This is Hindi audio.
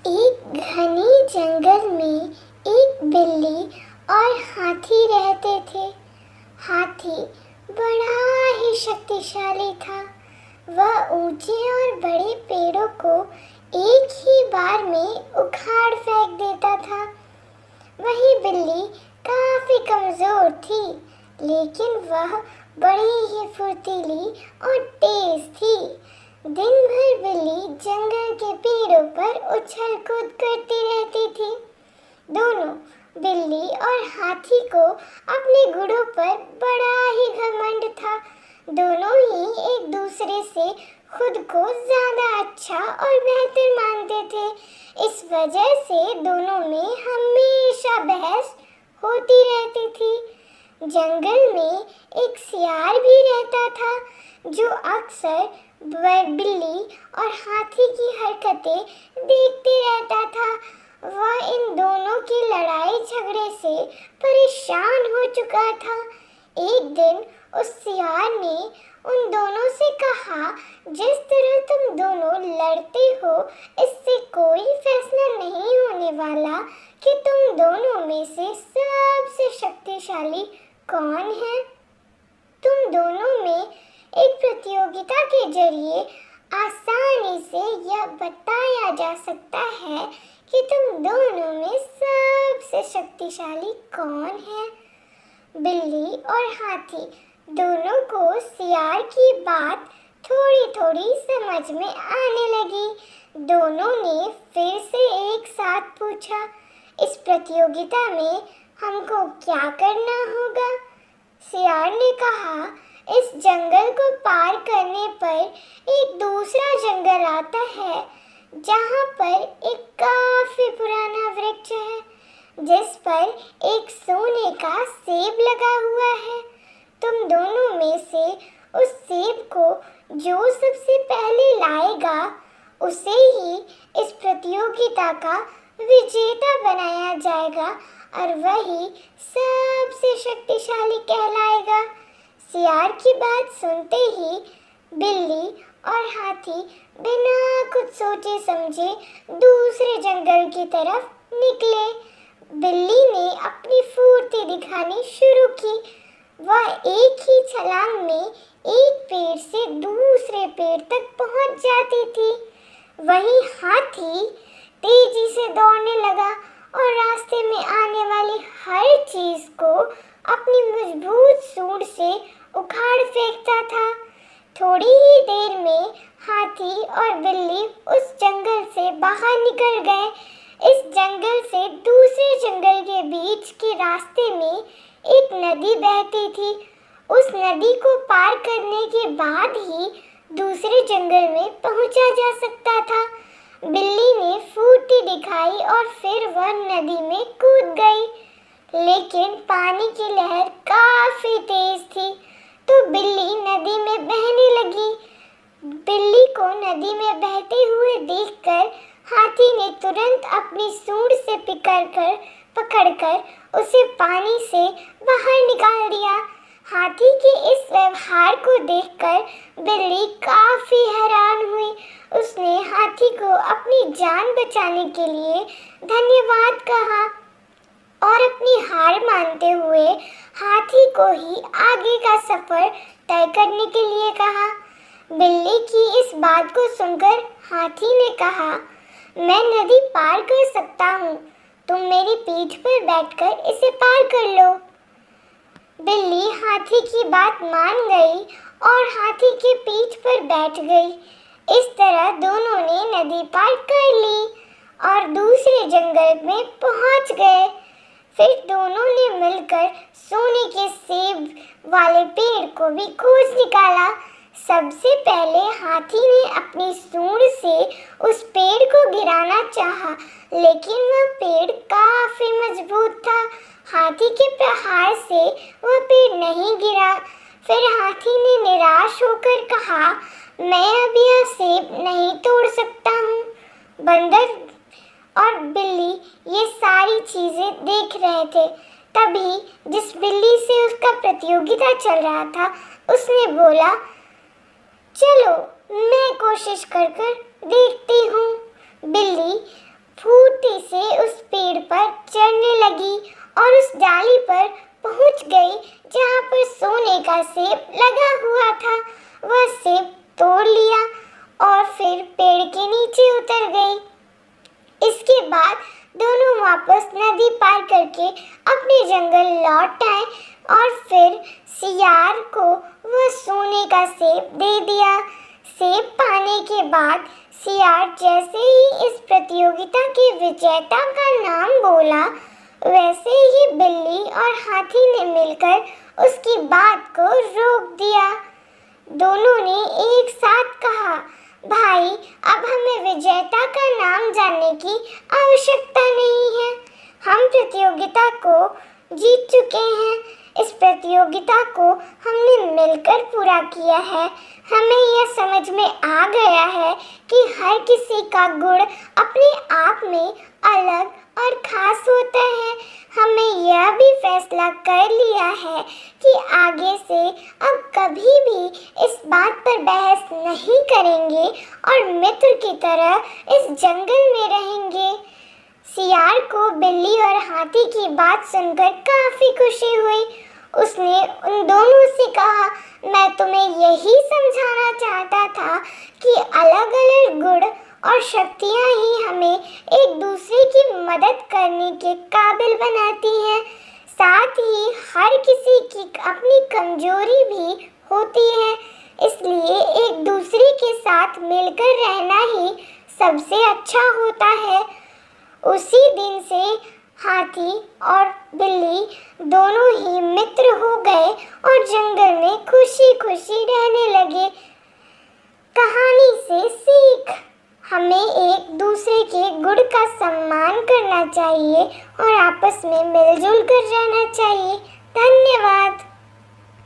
एक घने जंगल में एक बिल्ली और हाथी रहते थे। हाथी बड़ा ही शक्तिशाली था। वह ऊंचे और बड़े पेड़ों को एक ही बार में उखाड़ फेंक देता था। वही बिल्ली काफी कमजोर थी, लेकिन वह बड़ी ही फुर्तीली और तेज थी। दिन भर बिल्ली जंगल के पेड़ों पर उछल कूद करती रहती थी। दोनों बिल्ली और हाथी को अपने गुणों पर बड़ा ही घमंड था। दोनों ही एक दूसरे से खुद को ज्यादा अच्छा और बेहतर मानते थे। इस वजह से दोनों में हमेशा बहस होती रहती थी। जंगल में एक सियार भी रहता था, जो अक्सर बिल्ली और हाथी की हरकतें देखते रहता था। वह इन दोनों की लड़ाई झगड़े से परेशान हो चुका था। एक दिन उस सियार ने उन दोनों से कहा, जिस तरह तुम दोनों लड़ते हो, इससे कोई फैसला नहीं होने वाला कि तुम दोनों में से सबसे शक्तिशाली कौन है। तुम दोनों में एक प्रतियोगिता के जरिए आसानी से यह बताया जा सकता है कि तुम दोनों में सबसे शक्तिशाली कौन है। बिल्ली और हाथी दोनों को सियार की बात थोड़ी थोड़ी समझ में आने लगी। दोनों ने फिर से एक साथ पूछा, इस प्रतियोगिता में हमको क्या करना होगा? सियार ने कहा, इस जंगल को पार करने पर एक दूसरा जंगल आता है, जहाँ पर एक काफी पुराना वृक्ष है, जिस पर एक सोने का सेब लगा हुआ है। तुम दोनों में से उस सेब को जो सबसे पहले लाएगा, उसे ही इस प्रतियोगिता का विजेता बनाया जाएगा और वही सबसे शक्तिशाली कहलाएगा। सियार की बात सुनते ही बिल्ली और हाथी बिना कुछ सोचे समझे दूसरे जंगल की तरफ निकले। बिल्ली ने अपनी फुर्ती दिखानी शुरू की। वह एक ही छलांग में एक पेड़ से दूसरे पेड़ तक पहुंच जाती थी। वहीं हाथी तेजी से दौड़ने लगा और रास्ते में आने वाली हर चीज को अपनी मजबूत सूंड से उखाड़ फेंकता था। थोड़ी ही देर में हाथी और बिल्ली उस जंगल से बाहर निकल गए। इस जंगल से दूसरे जंगल के बीच के रास्ते में एक नदी बहती थी। उस नदी को पार करने के बाद ही दूसरे जंगल में पहुंचा जा सकता था। बिल्ली ने फुर्ती दिखाई और फिर वह नदी में कूद गई, लेकिन पानी की लहर काफी तेज थी, तो बिल्ली नदी में बहने लगी। बिल्ली को नदी में बहते हुए देखकर हाथी ने तुरंत अपनी सूंड से पकड़कर उसे पानी से बाहर निकाल दिया। हाथी के इस व्यवहार को देखकर बिल्ली काफी हैरान हुई। उसने हाथी को अपनी जान बचाने के लिए धन्यवाद कहा और अपनी हार मानते हुए हाथी को ही आगे का सफर तय करने के लिए कहा। बिल्ली की इस बात को सुनकर हाथी ने कहा, मैं नदी पार कर सकता हूँ, तुम मेरी पीठ पर बैठकर इसे पार कर लो। बिल्ली हाथी की बात मान गई और हाथी के पीठ पर बैठ गई। इस तरह दोनों ने नदी पार कर ली और दूसरे जंगल में पहुंच गए। फिर दोनों ने मिलकर सोने के सेब वाले पेड़ को भी खोज निकाला। सबसे पहले हाथी ने अपनी सूंड से उस पेड़ को गिराना चाहा, लेकिन वह पेड़ काफी मजबूत था। हाथी के प्रहार से वह पेड़ नहीं गिरा। फिर हाथी ने निराश होकर कहा, मैं अब यह सेब नहीं तोड़ सकता हूँ। बंदर और बिल्ली ये सारी चीजें देख रहे थे। तभी जिस बिल्ली से उसका प्रतियोगिता चल रहा था, उसने बोला, चलो मैं कोशिश कर देखती हूँ। बिल्ली सेब लगा हुआ था। वह सेब तोड़ लिया और फिर पेड़ के नीचे उतर गई। इसके बाद दोनों वापस नदी पार करके अपने जंगल लौट आए और फिर सियार को वह सोने का सेब दे दिया। सेब पाने के बाद सियार जैसे ही इस प्रतियोगिता के विजेता का नाम बोला, वैसे ही बिल्ली और हाथी ने मिलकर उसकी बात को रोक दिया। दोनों ने एक साथ कहा, भाई, अब हमें विजेता का नाम जानने की आवश्यकता नहीं है। हम प्रतियोगिता को जीत चुके हैं। इस प्रतियोगिता को हमने मिलकर पूरा किया है। हमें यह समझ में आ गया है कि हर किसी का गुण अपने आप में अलग और खास होता है। हमने यह भी फैसला कर लिया है कि आगे से अब कभी भी इस बात पर बहस नहीं करेंगे और मित्र की तरह इस जंगल में रहेंगे। सियार को बिल्ली और हाथी की बात सुनकर काफी खुशी हुई। उसने उन दोनों से कहा, मैं तुम्हें यही समझाना चाहता था कि अलग-अलग गुण और शक्तियाँ ही हमें एक दूसरे की मदद करने के काबिल बनाती हैं। साथ ही हर किसी की अपनी कमजोरी भी होती है, इसलिए एक दूसरे के साथ मिलकर रहना ही सबसे अच्छा होता है। उसी दिन से हाथी और बिल्ली दोनों ही मित्र हो गए और जंगल में खुशी-खुशी रहने लगे। कहानी से सीख, हमें एक दूसरे के गुण का सम्मान करना चाहिए और आपस में मिलजुल कर रहना चाहिए।